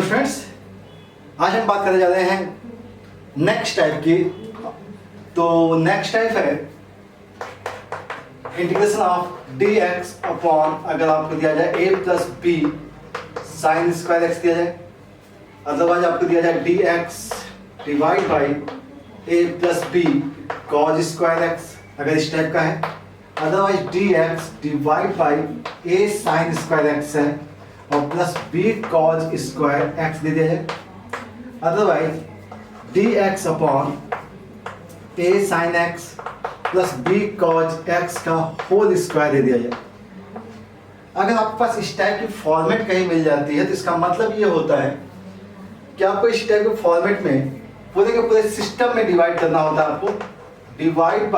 Students, आज हम बात करने जा रहे हैं नेक्स्ट टाइप की। तो नेक्स्ट टाइप है इंटीग्रेशन ऑफ dx अपॉन, अगर आपको दिया जाए a plus B sine square X दिया जाए, अदरवाइज आपको दिया जाए dx divide by a plus B cos square X, अगर इस टाइप का है। Otherwise dx divide by a sine square X है और plus B cos square X दे दिया जाए। Otherwise dx upon a sine X plus B cos X का होल स्क्वायर दे दिया जाए। अगर आपके पास इस टाइप की फॉर्मेट कहीं मिल जाती है तो इसका मतलब ये होता है कि आपको इस टाइप के फॉर्मेट में पूरे के पूरे सिस्टम में डिवाइड करना होता है। आपको divide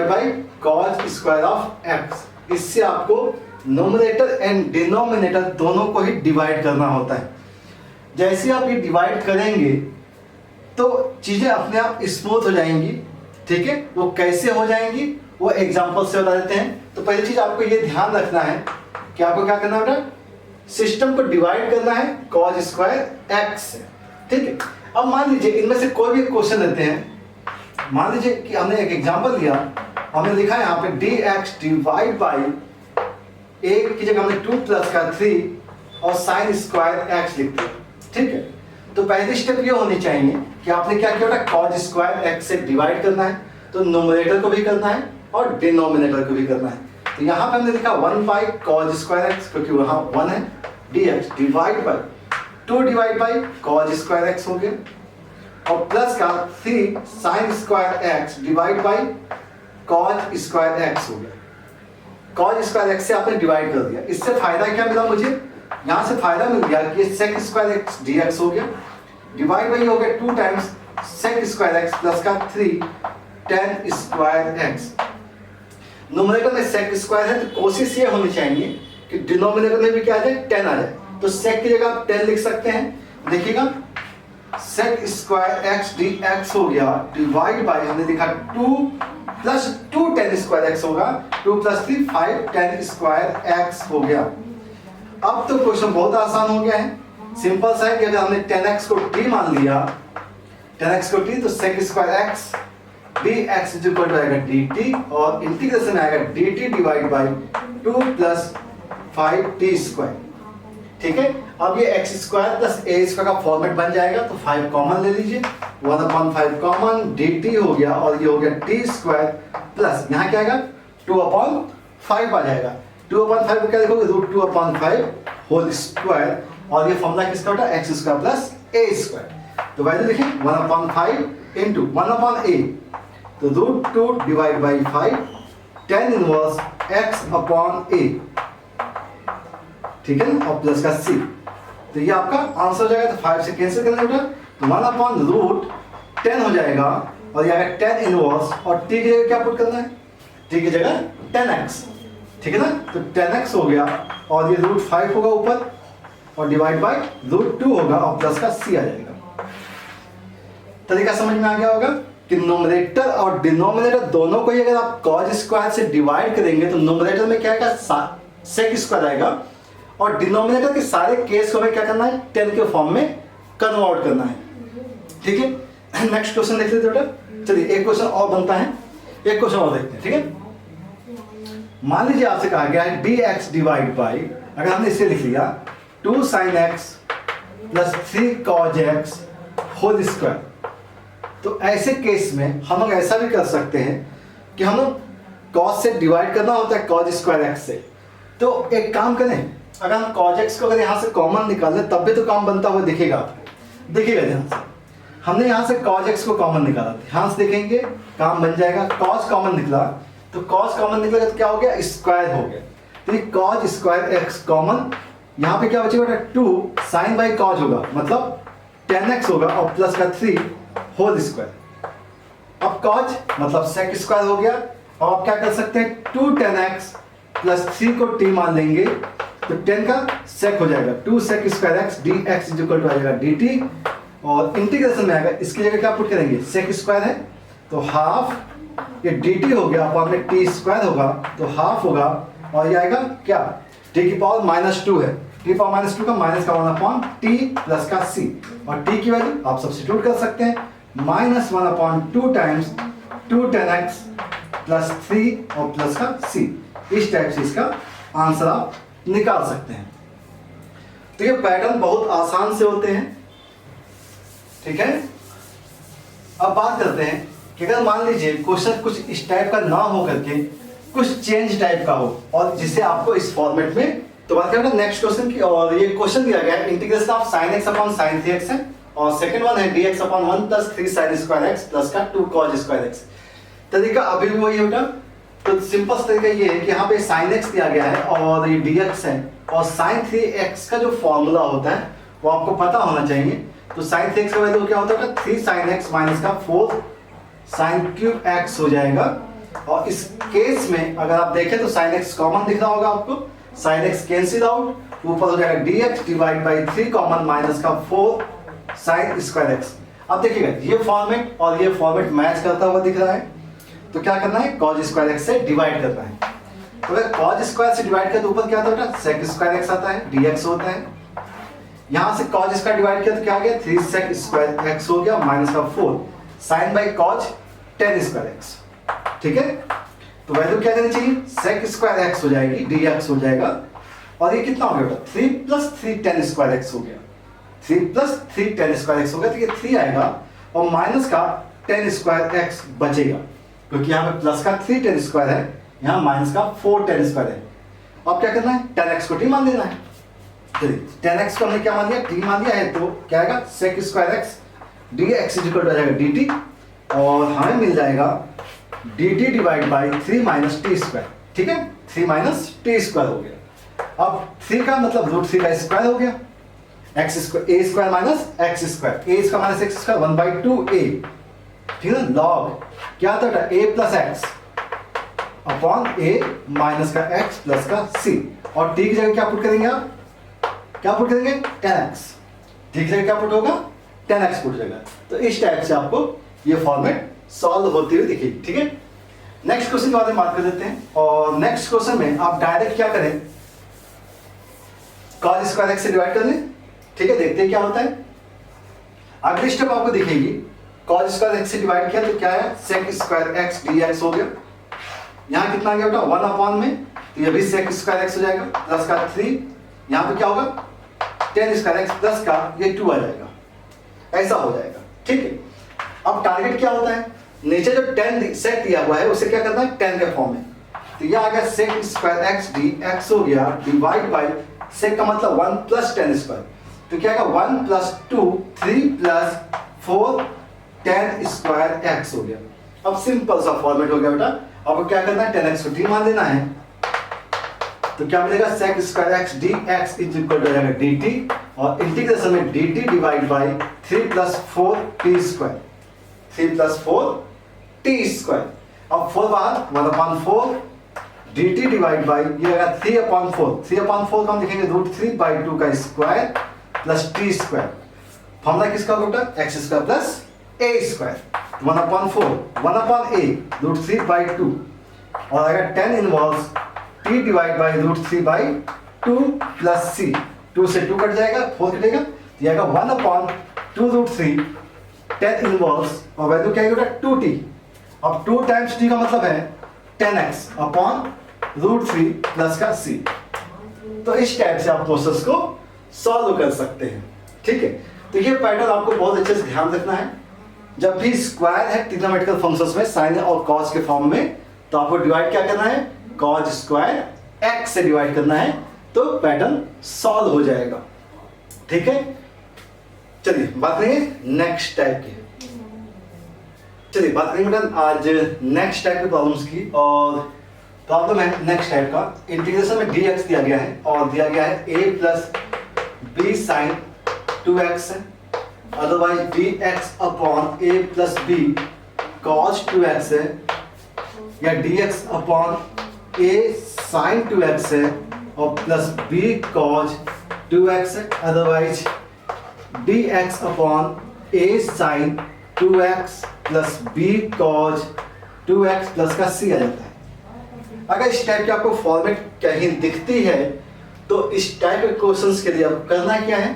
by cause square of x, इससे आपको नोमिनेटर एंड डिनोमिनेटर दोनों को ही डिवाइड करना होता है। जैसे आप ये डिवाइड करेंगे तो चीजें अपने आप स्मूथ हो जाएंगी। ठीक है, वो कैसे हो जाएंगी वो एग्जांपल से बता देते हैं। तो पहली चीज आपको ये ध्यान रखना है कि आपको क्या करना है, सिस्टम को डिवाइड करना है कॉज स्क्वायर एक्स से। ठीक है, अब मान लीजिए इनमें से कोई भी क्वेश्चन लेते हैं। मान लीजिए कि हमने एक एग्जांपल लिया, हमने लिखा है यहाँ पे dx डिवाइड बाई a की जगह हमने 2 प्लस का 3 और साइन स्क्वायर एक्स लिख दिया। ठीक है, तो पहली स्टेप ये होनी चाहिए कि आपने क्या किया बेटा, कॉज स्क्वायर एक्स से डिवाइड करना है, तो नोमिनेटर को भी करना है और डिनोमिनेटर को भी करना है। तो यहाँ पे हमने लिखा 1 बाई कॉज स्क्वायर एक्स, क्योंकि वहाँ 1 है, dx divide by 2 divide by cause square x हो गया और प्लस का 3 sign square x divide by cause square x हो गया। कॉज स्क्वायर एक्स से आपने डिवाइड कर दिया। इससे फायदा क्या मिला मुझे, यहाँ से फायदा मिल गया कि सेक स्क्वायर एक्स dx हो गया, डिवाइड बाई हो गया 2 times sec square X plus का 3 tan स्क्वायर एक्स। नोमिनेटर में सेक स्क्वायर है तो कोशिश ये होनी चाहिए कि डिनोमिनेटर में भी क्या आ जाए, 10 आ जाए। तो सेक की जगह आप 10 लिख सकते हैं। देखिएगा सेक स्क्वायर एक्स dx हो गया, डिवाइड बाई हमने लिखा 2 प्लस 2 tan स्क्वायर एक्स होगा, 2 प्लस 3 5 tan स्क्वायर एक्स हो गया। अब तो क्वेश्चन बहुत आसान हो गया है, सिंपल सा है कि अगर हमने 10x को t मान लिया, 10x को t, तो sec square x dx is equal to आएगा dt और इंटीग्रेशन में आएगा dt divide by 2 plus 5t square. ठीक है, अब ये x square plus a square का फॉर्मेट बन जाएगा, तो 5 कॉमन ले लीजिए, 1/5 कॉमन, dt हो गया और ये हो गया t स्क्वायर प्लस यहाँ क्या आएगा 2/5 आ जाएगा। 2/5 को क्या लिखोगे, √2/5 होल स्क्वायर और ये फॉर्मूला किसका होता है, एक्स स्क्वायर प्लस ए स्क्वायर। तो वैल्यू देखिए 1/5 इंटू 1/a, तो √2 divide by 5 tan inverse x/a। ठीक है ना, और प्लस का c, तो ये आपका आंसर हो जाएगा। तो 5 से कैंसिल करना बेटा, तो 1/√10 हो जाएगा और ये आएगा tan इनवर्स और t की जगह क्या पुट करना है, t की जगह 10x। ठीक है ना, तो 10x हो गया और ये √5 होगा ऊपर और डिवाइड बाई √2 होगा और प्लस का c आ जाएगा। तरीका समझ में आ गया होगा कि नोमिनेटर और डिनोमिनेटर दोनों को ही अगर आप कॉज स्क्वायर से डिवाइड करेंगे तो नोमिनेटर में क्या आएगा, सेक स्क्वायर आएगा और डिनोमिनेटर के सारे केस को हमें क्या करना है, 10 के फॉर्म में कन्वर्ट करना है। ठीक है, नेक्स्ट क्वेश्चन देख लेते बेटा। चलिए एक क्वेश्चन और बनता है, एक क्वेश्चन और देखते हैं। ठीक है, मान लीजिए आपसे कहा गया है dx डिवाइड बाई, अगर हमने इसे लिख लिया 2 sin x plus 3 cos x whole square. तो ऐसे केस में हम लोग ऐसा भी कर सकते हैं कि हम लोग cos से डिवाइड करना होता है cos स्क्वायर x से। तो एक काम करें, अगर हम cos x को अगर यहाँ से कॉमन निकाल लें तब भी तो काम बनता हुआ दिखेगा आपको। देखिएगा ध्यान से, हमने यहाँ से cos x को कॉमन निकाला, यहाँ से देखेंगे काम बन जाएगा। cos कॉमन निकला तो cos कॉमन निकलेगा तो क्या हो गया, स्क्वायर हो गया। तो ये cos स्क्वायर x कॉमन, यहाँ पे क्या बचेगा 2 साइन बाई कॉज होगा, मतलब 10x होगा और प्लस का 3 होल स्क्वायर। अब कॉज मतलब सेक स्क्वायर हो गया और आप क्या कर सकते हैं, 2 10x प्लस 3 को t मान लेंगे तो 10 का सेक हो जाएगा, 2 sec square x dx is equal to आ जाएगा dt और इंटीग्रेशन में आएगा, इसकी जगह क्या पुट करेंगे, सेक स्क्वायर है तो हाफ, ये dt हो गया अपॉन में t स्क्वायर होगा तो हाफ होगा और ये आएगा क्या, t की पावर -2 है टी पावर माइनस 2 का माइनस का 1 अपॉन टी प्लस का सी, और टी की वैल्यू आप सब्स्टिट्यूट कर सकते हैं, minus 1 upon 2 times 2 10x plus 3 और प्लस का सी। इस टाइप से इसका आंसर आप निकाल सकते हैं। तो ये पैटर्न बहुत आसान से होते हैं, ठीक है। अब बात करते हैं कि अगर मान लीजिए क्वेश्चन कुछ इस टाइप का ना हो करके कुछ चेंज टाइप का हो, और जिसे आपको इस फॉर्मेट में, तो बात करें नेक्स्ट क्वेश्चन की। और ये क्वेश्चन दिया गया है integration of sin x upon sin 3x है, और सेकंड वन है dx upon 1 plus 3 sin square x plus का 2 cos स्क्वायर x। तरीका अभी भी वही होगा। तो सिंपल तरीका ये है कि यहाँ पे sin x दिया गया है और ये dx है, और sin 3x का जो फॉर्मूला होता है वो आपको पता होना चाहिए। तो sin 3x का वैल्यू क्या होता है, 3 sin x माइनस का 4 sin क्यूब x हो जाएगा। और इस केस में अगर आप देखें तो sin x कॉमन दिख रहा होगा आपको, sin x कैंसिल आउट, ऊपर हो जाएगा dx divide by 3 common minus का 4 sin स्क्वायर x। अब देखिएगा ये फॉर्मेट और ये फॉर्मेट मैच करता हुआ दिख रहा है, तो क्या करना है, cos स्क्वायर x से डिवाइड करना है। तो अगर cos स्क्वायर से डिवाइड किया तो ऊपर क्या आता है, sec स्क्वायर x आता है, dx होता है। यहां से cos स्क्वायर डिवाइड किया तो क्या आ गया, 3 sec स्क्वायर x हो गया माइनस का 4 sin by cos 10 square x, ठीक है। तो वैल्यू क्या करनी चाहिए, sec स्क्वायर x हो जाएगी, dx हो जाएगा, और ये कितना हो गया, 3 प्लस 3 10 स्क्वायर x हो गया, 3 प्लस 3 10 स्क्वायर x हो गया। तो ये 3 आएगा और माइनस का 10 स्क्वायर x बचेगा, क्योंकि यहाँ पे प्लस का 3 10 स्क्वायर है, यहाँ माइनस का 4 10 स्क्वायर है। अब क्या करना है, 10x को t मान देना है। 10x को हमने क्या मान दिया, t मान दिया है, तो क्या आएगा sec square x dx equal to जाएगा dt, और हमें मिल जाएगा dt divide by 3 minus T square, ठीक है। 3 माइनस टी स्क्वायर हो गया। अब 3 का मतलब रूट 3 का स्क्वायर हो गया, x square a square minus x square, a square minus x square 1/2a, ठीक है। लॉग क्या था, a plus x upon a minus का x प्लस का c, और t की जगह क्या पुट करेंगे आप, क्या पुट करेंगे, 10x। t की जगह क्या पुट होगा, 10x पुट जाएगा। तो इस टाइप से आपको ये फॉर्मेट सॉल्व होती हुई दिखेगी, ठीक है। नेक्स्ट क्वेश्चन के बारे में बात कर लेते हैं, और नेक्स्ट क्वेश्चन में आप डायरेक्ट क्या करें, cos स्क्वायर x से डिवाइड कर लें, ठीक है। देखते हैं क्या होता है। अगली स्टेप आपको दिखेगी, cos स्क्वायर x से डिवाइड किया तो क्या है, sec स्क्वायर x dx हो गया। यहाँ कितना गया बेटा, 1 अपॉन में, तो ये भी sec स्क्वायर x हो जाएगा, प्लस का 3, यहाँ पे क्या होगा 10 स्क्वायर x प्लस का ये 2 आ जाएगा, ऐसा हो जाएगा, ठीक है। अब टारगेट क्या होता है, नीचे जो 10 sec दिया हुआ है उसे क्या करना है, 10 के फॉर्म में। तो यह आ गया sec स्क्वायर x dx हो गया डिवाइड बाई sec का मतलब 1 प्लस 10 स्क्वायर, तो क्या आएगा 1 प्लस 2 3 प्लस 4 10 स्क्वायर x हो गया। अब सिंपल सा फॉर्मेट हो गया बेटा। अब क्या करना है, 10x को t मान देना है, तो क्या मिलेगा, sec square x dx is equal to जाएगा dt, और इंटीग्रेशन में dt divide by 3 plus 4 t square, 3 plus 4 t square. अब 4 बाहर, 1 अपॉन 4 dt डिवाइड बाई ये आएगा 3 अपॉन 4, 3 अपॉन 4 को हम लिखेंगे रूट 3/2 का square plus t square. Formula किसका होगा, x square plus a square, 1 upon 4 1 upon a root 3/2, और आएगा 10 inverse t divide by root 3/2 plus c, 2 से 2 कट जाएगा, 4 कटेगा, ये आएगा 1 अपॉन 2 रूट 3 10 इनवर्स, और वैल्यू क्या होगा 2t। अब 2 टाइम्स t का मतलब है 10x अपॉन रूट 3 प्लस का c। तो इस टाइप से आप प्रोसेस को सॉल्व कर सकते हैं, ठीक है। तो ये पैटर्न आपको बहुत अच्छे से ध्यान रखना है। जब भी स्क्वायर है ट्रिग्नोमेट्रिकल फंक्शंस में साइन और कॉस के फॉर्म में, तो आपको डिवाइड क्या करना है, cos स्क्वायर x से डिवाइड करना है, तो पैटर्न सॉल्व हो जाएगा, ठीक है। चलिए बात करेंगे नेक्स्ट टाइप की। चलिए बात करेंगे बेटा आज नेक्स्ट टाइप की प्रॉब्लम्स की, और प्रॉब्लम है नेक्स्ट टाइप का। इंटीग्रेशन में dx दिया गया है और दिया गया है a plus b sign 2x है, otherwise dx upon a plus b cos 2x है, या dx upon a sine 2x है और प्लस b cos 2x है, otherwise dx upon a sine 2x plus b cos 2x plus का c आ जाता है। अगर इस टाइप की आपको फॉर्मेट कहीं दिखती है तो इस टाइप के क्वेश्चंस के लिए अब करना क्या है,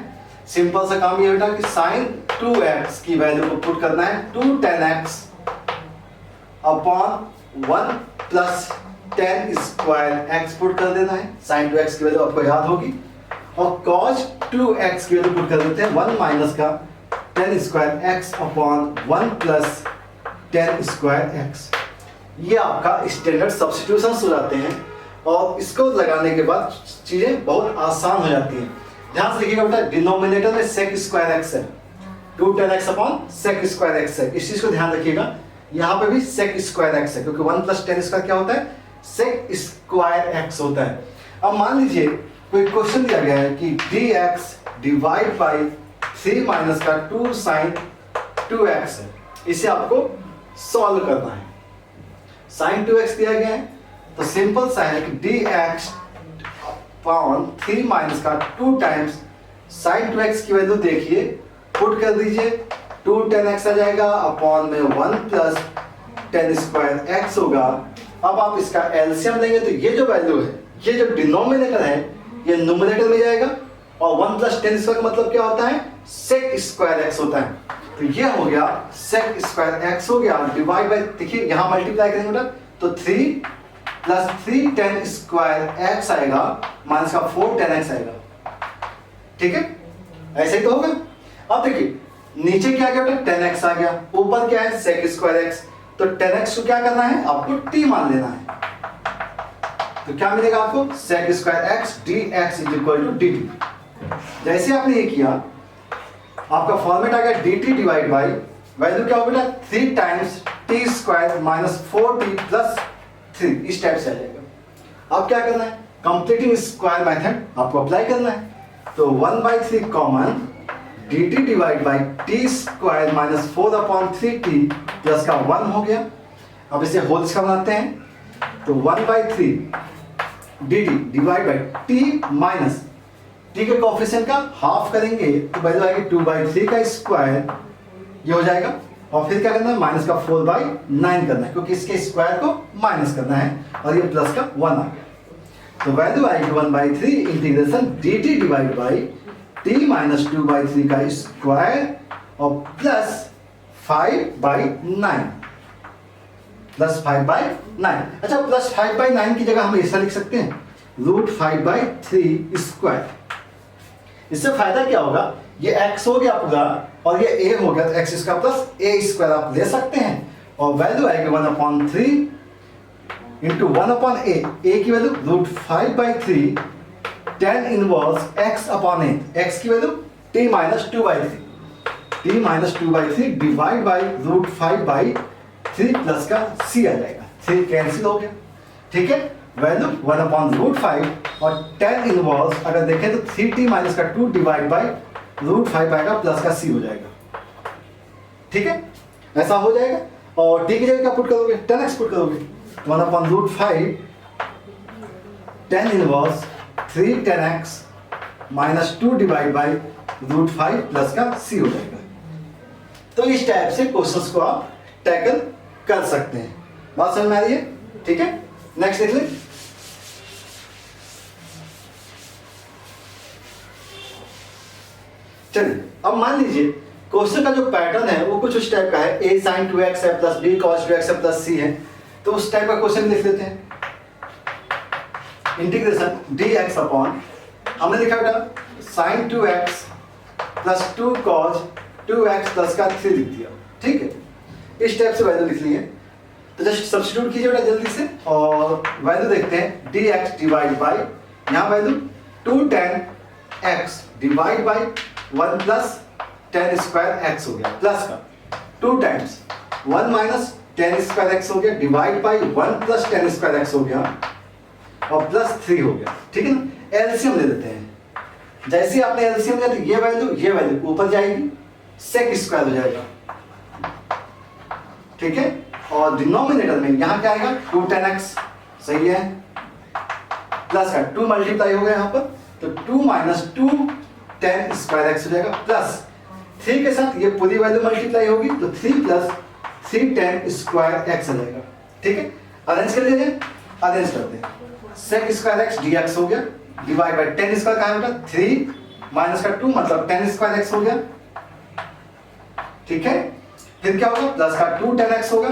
सिंपल सा काम ये बेटा कि sin 2x की वैल्यू को पुट करना है 2 tan x upon 1 plus tan square x put कर देना है। sin 2x की वैल्यू आपको याद होगी, और cos 2x की वैल्यू पुट कर देते हैं 1 माइनस का tan square x upon 1 plus tan square x। ये आपका स्टैंडर्ड सब्स्टिट्यूशन हो जाते हैं, और इसको लगाने के बाद चीजें बहुत आसान हो जाती हैं। ध्यान से देखिएगा बेटा, डिनोमिनेटर में sec स्क्वायर x है, 2 tan x upon sec square x है, इस चीज को ध्यान रखिएगा। यहाँ पे भी sec स्क्वायर x है, क्योंकि 1 प्लस tan स्क्वायर क्या होता है, sec स्क्वायर x होता है। अब मान लीजिए कोई क्वेश्चन दिया गया है कि dx डिवाइड बाई 3 माइनस का 2 sin 2x है, इसे आपको सॉल्व करना है। sin 2x दिया गया है तो सिंपल सा है कि dx अपॉन 3 माइनस का 2 टाइम्स sin 2x की वैल्यू देखिए, पुट कर दीजिए, 2 tan x आ जाएगा अपॉन में 1 प्लस tan स्क्वायर x होगा। अब आप इसका एलसीएम लेंगे तो ये जो वैल्यू है, ये जो डिनोमिनेटर है, ये न्यूमरेटर में जाएगा, और 1 प्लस tan स्क्वायर का मतलब क्या होता है, sec स्क्वायर x होता है। तो ये हो गया sec स्क्वायर x हो गया, डिवाइड बाय, देखिए यहां मल्टीप्लाई करेंगे बेटा तो 3 प्लस 3 tan स्क्वायर x आएगा माइनस का 4 tan x आएगा। ठीक है, ऐसे ही तो होगा। अब देखिए नीचे क्या गया बेटा, tan x आ गया, ऊपर क्या है sec स्क्वायर x, तो tan x को क्या करना है, आपको t मान लेना है। तो क्या मिलेगा आपको, sec square x dx is equal to dt। जैसे आपने ये किया, आपका फॉर्मेट आ गया dt डिवाइड बाई वैल्यू क्या हो बेटा, 3 times t square minus 4t plus 3, इस टाइप से आ जाएगा। अब क्या करना है, कंप्लीटिंग स्क्वायर मेथड आपको अप्लाई करना है। तो 1/3 common dt divide by t square minus 4 upon 3t plus का 1 हो गया। अब इसे होल्स का बनाते हैं, तो 1/3 dt divide by t minus t के कोएफिशिएंट का हाफ करेंगे तो वैल्यू आएगी 2/3 का स्क्वायर, ये हो जाएगा। और फिर क्या करना है, माइनस का 4/9 करना है, क्योंकि इसके स्क्वायर को माइनस करना है, और ये प्लस का 1 आ गया। तो वैल्यू आएगी 1/3 integration dt divide by t minus 2/3 का स्क्वायर और प्लस 5/9, प्लस 5/9। अच्छा, प्लस 5/9 की जगह हम ऐसा लिख सकते हैं, √5/3 स्क्वायर। इससे फायदा क्या होगा, ये x हो गया पूरा और ये a हो गया, तो x square plus a square आप ले सकते हैं, और वैल्यू आएगी 1/3 इंटू 1/a, a की value √5/3 tan inverse x upon a, x की value t minus 2/3 divide by √5/3 plus का c आ जाएगा, 3 कैंसिल हो गया। ठीक है, वैल्यू 1/√5 और tan इनवर्स अगर देखें तो 3t माइनस का 2 डिवाइड बाई √5 आएगा प्लस का c हो जाएगा। ठीक है, ऐसा हो जाएगा। और t की जगह क्या पुट करोगे, tan x पुट करोगे, 1/√5 tan inverse 3 tan x minus 2 divide by √5 plus का c हो जाएगा। तो इस टाइप से क्वेश्चंस को आप टैकल कर सकते हैं। बात समझ में आ रही है? ठीक है, नेक्स्ट देख लें। चलिए, अब मान लीजिए क्वेश्चन का जो पैटर्न है वो कुछ उस टाइप का है, a sin 2x है प्लस b cos 2x है प्लस c है। तो उस टाइप का क्वेश्चन लिख लेते हैं, इंटीग्रेशन dx अपॉन, हमने लिखा बेटा sin 2x plus 2 cos 2x plus का 3 लिख दिया। ठीक है, इस टाइप से वैल्यू लिख ली है। तो जस्ट सब्स्टिट्यूट कीजिए बेटा जल्दी से, और वैल्यू देखते हैं dx डिवाइड बाई, यहाँ value 2 tan x divide by 1 plus tan square x हो गया, प्लस का 2 times 1 minus tan square x हो गया divide by 1 plus tan square x हो गया और प्लस 3 हो गया। ठीक है ना, एलसीएम ले लेते हैं। जैसे ही आपने एलसीएम लिया तो ये वैल्यू ऊपर जाएगी, sec स्क्वायर हो जाएगा। ठीक है, और डिनोमिनेटर में यहाँ क्या आएगा, 2 tan x, सही है, प्लस का 2 मल्टीप्लाई हो गया यहाँ पर, तो 2 माइनस 2 tan स्क्वायर x हो जाएगा, प्लस 3 के साथ ये पूरी वैल्यू मल्टीप्लाई होगी तो 3 प्लस 3 tan स्क्वायर x आ जाएगा। ठीक है, अरेंज कर लीजिए, अरेंज करते हैं, sec स्क्वायर x dx हो गया, डिवाइड बाई टेन स्क्वायर का है बेटा 3 माइनस का 2 मतलब 10 स्क्वायर एक्स हो गया। ठीक है, फिर क्या होगा प्लस का 2 10x होगा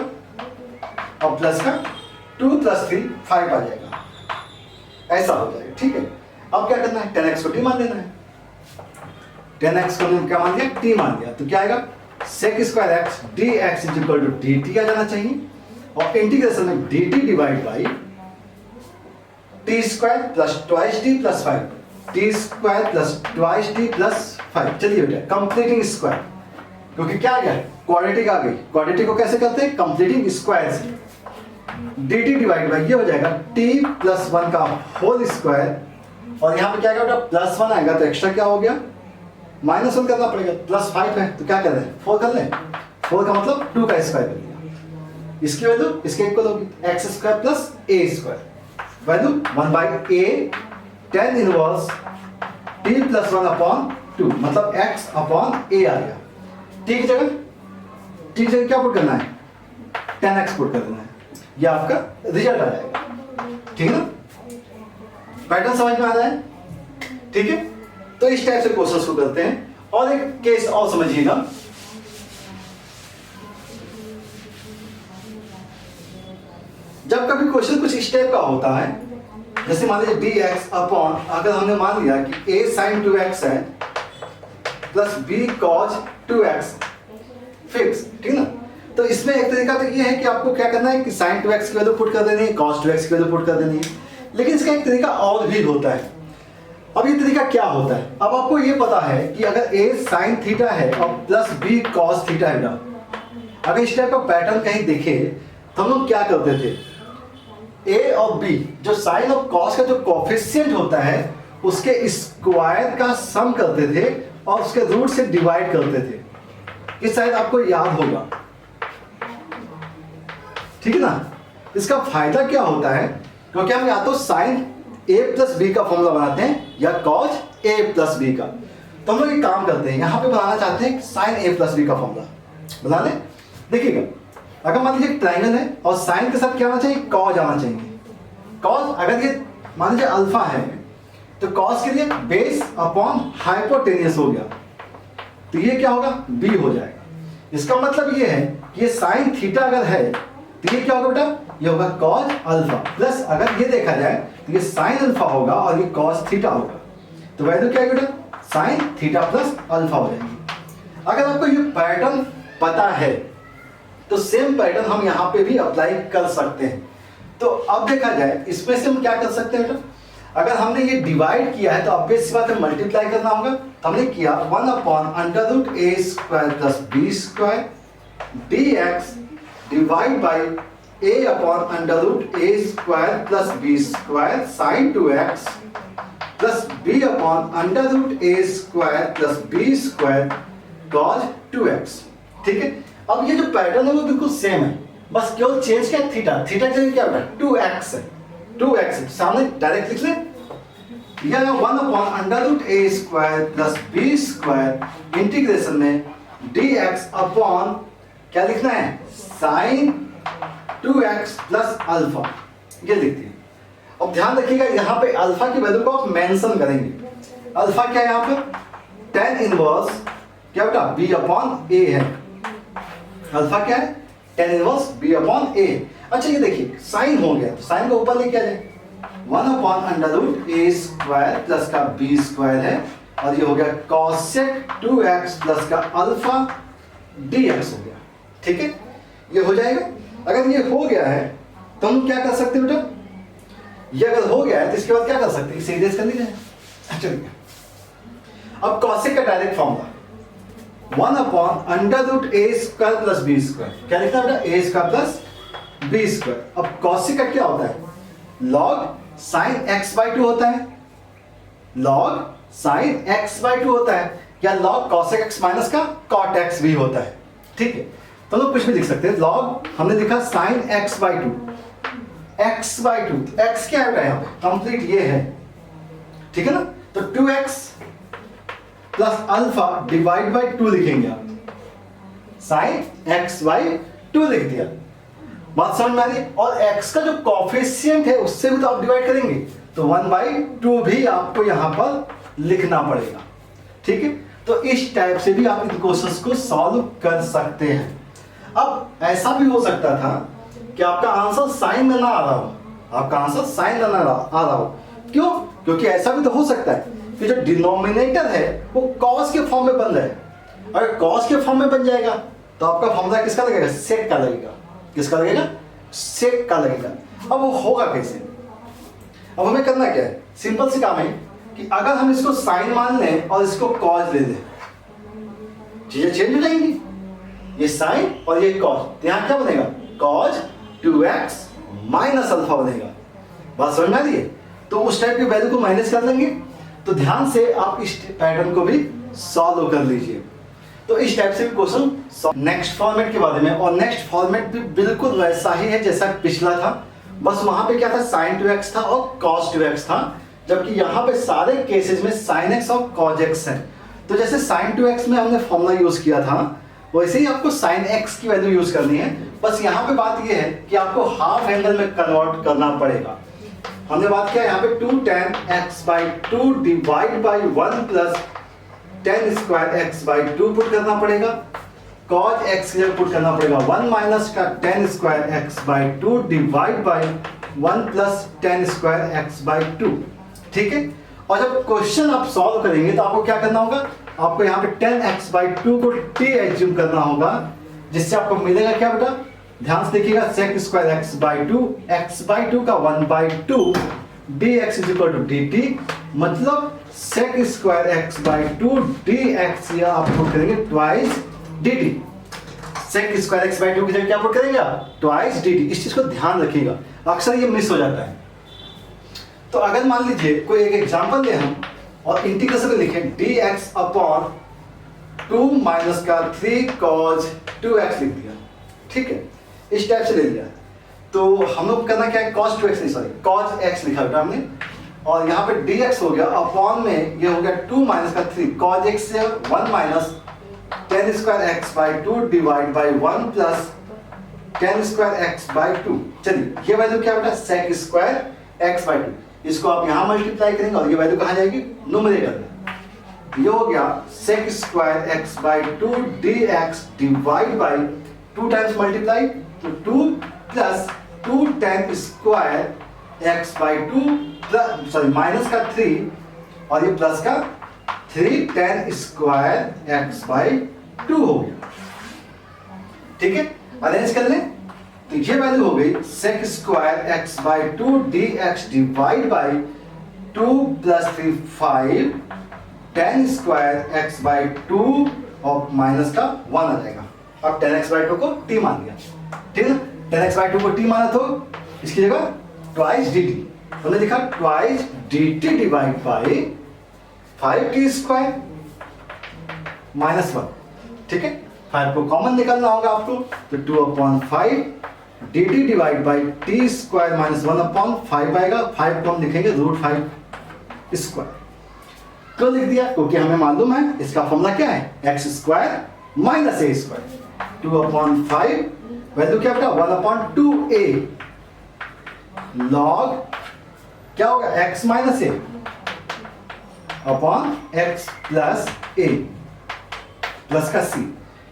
और प्लस का 2 प्लस 3 5 आ जाएगा, ऐसा हो जाएगा। ठीक है, अब क्या करना है 10x को t मान देना है। 10x को हमने क्या मान दिया t मान दिया, तो क्या आएगा sec square x dx is equal to dt आ जाना चाहिए और इंटीग्रेशन में dt divide by t square plus twice t plus 5 t square plus twice t plus 5। चलिए बेटा कंप्लीटिंग स्क्वायर, क्योंकि क्या आ गया क्वाड्रेटिक आ गई, क्वाड्रेटिक को कैसे करते हैं कंप्लीटिंग स्क्वायर से। dt डिवाइड बाई ये हो जाएगा t प्लस 1 का होल स्क्वायर और यहाँ पे क्या आएगा बेटा प्लस 1 आएगा तो एक्स्ट्रा क्या हो गया माइनस 1 करना पड़ेगा, प्लस 5 है तो क्या कर रहे हैं 4 कर लें, 4 का मतलब 2 का स्क्वायर कर दिया, इसकी वैल्यू इसके इक्वल होगी x square plus A square, value 1 by A tan inverse t plus 1 upon 2 मतलब x अपॉन a आ गया। ठीक जगह क्या पुट करना है 10x पुट कर देना है, ये आपका रिजल्ट आ जाएगा। ठीक है ना, पैटर्न समझ में आ रहा है। ठीक है, तो इस टाइप से क्वेश्चंस को करते हैं। और एक केस और समझिएगा, जब कभी क्वेश्चन कुछ इस टाइप का होता है, जैसे मान लीजिए dx अपॉन अगर हमने मान लिया कि a sin 2x है plus b cos 2x fix, ठीक ना, तो इसमें एक तरीका तो ये है कि आपको क्या करना है कि sin 2x की वैल्यू पुट कर देनी है, cos 2x की वैल्यू पुट कर देनी है, लेकिन इसका एक तरीका और भी होता है। अब ये तरीका क्या होता है, अब आपको ये पता है कि अगर a sin थीटा है और प्लस b cos थीटा है ना, अगर इस टाइप का पैटर्न कहीं दिखे तो हम लोग क्या करते थे a और b जो sin और cos का जो कोफिशिएंट होता है उसके स्क्वायर का सम करते थे और उसके रूट से डिवाइड करते थे, ये शायद आपको याद होगा। ठीक है ना, इसका फायदा क्या होता है, क्योंकि हम या तो sin a प्लस b का फॉर्मूला बनाते हैं या cos a प्लस b का, तो हम लोग एक काम करते हैं यहाँ पे बनाना चाहते हैं sin a प्लस b का फॉर्मूला बना लें। देखिएगा अगर मान लीजिए ट्राइंगल है और साइन के साथ क्या आना चाहिए कॉज आना चाहिए। कॉज अगर ये मान लीजिए अल्फा है तो कॉज के लिए बेस अपॉन हाइपोटेनियस हो गया, तो ये क्या होगा b हो जाएगा। इसका मतलब ये है कि ये साइन थीटा अगर है तो ये क्या होगा बेटा, ये होगा कॉज अल्फा प्लस अगर ये देखा जाए तो ये साइन अल्फा होगा और ये कॉज थीटा होगा, तो वैल्यू क्या है बेटा साइन थीटा प्लस अल्फा हो जाएगी। अगर आपको ये पैटर्न पता है तो सेम पैटर्न हम यहाँ पे भी अप्लाई कर सकते हैं। तो अब देखा जाए इसमें से हम क्या कर सकते हैं बेटा, अगर हमने ये डिवाइड किया है तो ऑब्वियस सी बात है मल्टीप्लाई करना होगा, तो हमने किया 1 upon under root A square plus B square dx divide by a upon under root A square plus B square sine 2x plus b upon under root A square plus B square cos 2x। ठीक है, अब ये जो pattern है वो बिल्कुल same है, बस केवल चेंज क्या थीटा, थीटा की जगह क्या होगा 2x है, 2x सामने डायरेक्ट लिख लें, यह 1 upon under root A square plus B square integration में dx अपॉन क्या लिखना है साइन 2x प्लस अल्फा, ये लिखते हैं। अब ध्यान रखिएगा यहाँ पे अल्फा की वैल्यू को आप मेंशन करेंगे। अल्फा क्या है यहाँ पे tan इनवर्स क्या बेटा b अपॉन a है, अल्फा क्या है tan inverse b upon a। अच्छा ये देखिए साइन हो गया तो साइन को ऊपर लेके आ जाए, 1 upon under root A square plus का बी स्क्वायर है और ये हो गया कॉसेक 2x प्लस का अल्फा dx हो गया। ठीक है, ये हो जाएगा। अगर ये हो गया है तो हम क्या कर सकते हैं बेटा, ये अगर हो गया है तो इसके बाद क्या कर सकते हैं, इसे इरेज कर लीजिए। चलिए अब कॉसेक का direct formula 1 upon under root A square plus B square, क्या लिखना है बेटा A square plus B square. अब कॉसेक का क्या होता है लॉग साइन x बाई 2 होता है, लॉग साइन x बाई 2 होता है या लॉग कॉसेक x माइनस का कॉट x भी होता है। ठीक है, तो लोग कुछ भी लिख सकते हैं। लॉग हमने लिखा sine x by 2, x by 2, x क्या है यहाँ पे कंप्लीट ये है, ठीक है ना, तो 2x plus alpha divide by 2 लिखेंगे आप, साइन x बाई 2 लिख दिया। बात समझ में आ रही है? और x का जो कोफिशिएंट है उससे भी तो आप डिवाइड करेंगे, तो 1/2 भी आपको यहाँ पर लिखना पड़ेगा। ठीक है, तो इस टाइप से भी आप इन क्वेश्चंस को सॉल्व कर सकते हैं। अब ऐसा भी हो सकता था कि आपका आंसर साइन में ना आ रहा हो, आपका आंसर साइन में ना आ रहा हो। क्यों? क्योंकि ऐसा भी तो हो सकता है कि जो डिनोमिनेटर है वो कॉस के फॉर्म में बन रहा है। अगर कॉस के फॉर्म में बन जाएगा तो आपका फॉर्मूला किसका लगेगा? सेक का लगेगा। किसका लगेगा? सेक का लगेगा। अब वो होगा कैसे? अब हमें करना क्या है? सिंपल सी काम है कि अगर हम इसको साइन मान लें और इसको कॉस ले लें, चीजें चेंज हो जाएंगी। ये साइन और ये कॉस, तो यहाँ क्या बनेगा? कॉस 2x माइनस अल्फा बनेगा। बात समझ में आ रही है? तो उस टाइप की वैल्यू को माइनस कर लेंगे। तो ध्यान से आप इस पैटर्न को भी सॉल्व कर लीजिए। तो इस टाइप से भी क्वेश्चन। नेक्स्ट फॉर्मेट के बारे में, और नेक्स्ट फॉर्मेट भी बिल्कुल वैसा ही है जैसा पिछला था, बस वहां पे क्या था? sin 2x था और cos 2x था, जबकि यहाँ पे सारे केसेस में sin x और cos x है। तो जैसे sin 2x में हमने फॉर्मूला यूज किया था, वैसे ही आपको sin x की वैल्यू यूज करनी है। बस यहाँ पे बात ये है कि आपको हाफ एंगल में कन्वर्ट करना पड़ेगा। हमने बात किया यहाँ पे 2 tan x/2 divide by 1 plus tan square x/2 put करना पड़ेगा। cos x की जगह पुट करना पड़ेगा 1 माइनस का tan square x/2 divide by 1 plus tan square x/2। ठीक है, और जब क्वेश्चन आप सॉल्व करेंगे तो आपको क्या करना होगा? आपको यहाँ पे tan x/2 को t एज्यूम करना होगा, जिससे आपको मिलेगा क्या बेटा? ध्यान से देखिएगा, sec स्क्वायर x/2 का 1/2 dx is equal to dt, मतलब sec स्क्वायर x/2 dx, या आप पुट करेंगे twice dt। sec square x/2 की जगह क्या पुट करेंगे? Twice dt। इस चीज को ध्यान रखिएगा, अक्सर ये मिस हो जाता है। तो अगर मान लीजिए कोई एक एग्जांपल ले हम और इंटीग्रेशन में लिखें dx अपॉन 2 माइनस का 3 cos 2x लिख दिया। ठीक है, इस टाइप से ले लिया। तो हम लोग करना क्या है? cos 2x नहीं, सॉरी cos x लिखा बेटा हमने, और यहाँ पे dx हो गया, अपॉन में ये हो गया 2 माइनस का 3 cos x से 1 minus tan square x/2 divide by 1 plus tan square x/2। चलिए, ये वैल्यू क्या बेटा? sec square x/2। इसको आप यहाँ मल्टीप्लाई करेंगे और ये वैल्यू कहाँ जाएगी? न्यूमरेटर में। ये हो गया sec square x/2 dx divide by 2 times multiply, तो 2 plus 2 tan square x/2 plus sorry minus का 3 और ये प्लस का 3 tan स्क्वायर x/2 हो गया। ठीक है, अरेंज कर लें तो ये वैल्यू हो गई sec square x/2 dx divide by 2 plus 3 5 tan square x/2 और माइनस का 1 आ जाएगा। अब tan x/2 को t मान लिया, ठीक है ना? tan x/2 को t माना तो इसकी जगह ट्वाइस dt, हमने लिखा twice dt divide by 5t square minus 1। ठीक है, 5 को कॉमन निकालना होगा आपको, तो 2/5 dt divide by t square minus 1/5 आएगा। 5 को हम लिखेंगे √5 स्क्वायर। क्यों लिख दिया? क्योंकि हमें मालूम है इसका फॉर्मूला क्या है? x square minus a square. 2/5 value क्या बेटा? 1/2a लॉग क्या होगा? x minus a upon x plus a plus का c।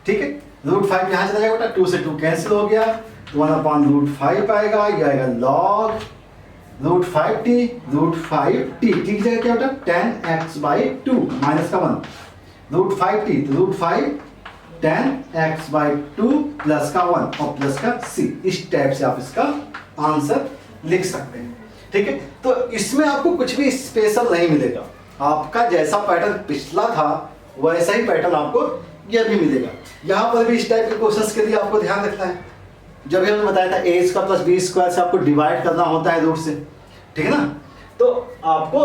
ठीक है, √5 यहां चला जाएगा बेटा, 2 से 2 कैंसिल हो गया, तो 1/√5 आएगा। ये आएगा लॉग √5t √5t t की जगह क्या बेटा? tan x/2 माइनस का 1 √5t, तो √5 tan x/2 प्लस का 1 और प्लस का c। इस टाइप से आप इसका आंसर लिख सकते हैं। ठीक है, तो इसमें आपको कुछ भी स्पेशल नहीं मिलेगा। आपका जैसा पैटर्न पिछला था वैसा ही पैटर्न आपको यह भी मिलेगा। यहाँ पर भी इस टाइप के क्वेश्चंस के लिए आपको ध्यान रखना है, जब भी हमने बताया था a square plus b square से आपको डिवाइड करना होता है रूट से। ठीक है ना? तो आपको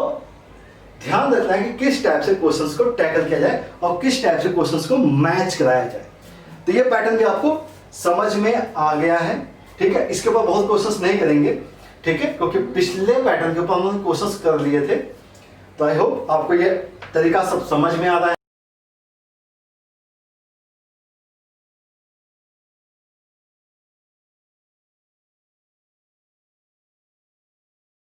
ध्यान रखना है कि किस टाइप से क्वेश्चंस को टैकल किया जाए और किस टाइप से क्वेश्चंस को मैच कराया जाए। तो ये पैटर्न भी आपको समझ में आ गया है। ठीक है, इसके ऊपर बहुत क्वेश्चंस नहीं करेंगे, ठीक है, क्योंकि पिछले पैटर्न के ऊपर हमने क्वेश्चंस कर लिए थे। तो आई होप आपको ये तरीका सब समझ में आ रहा है।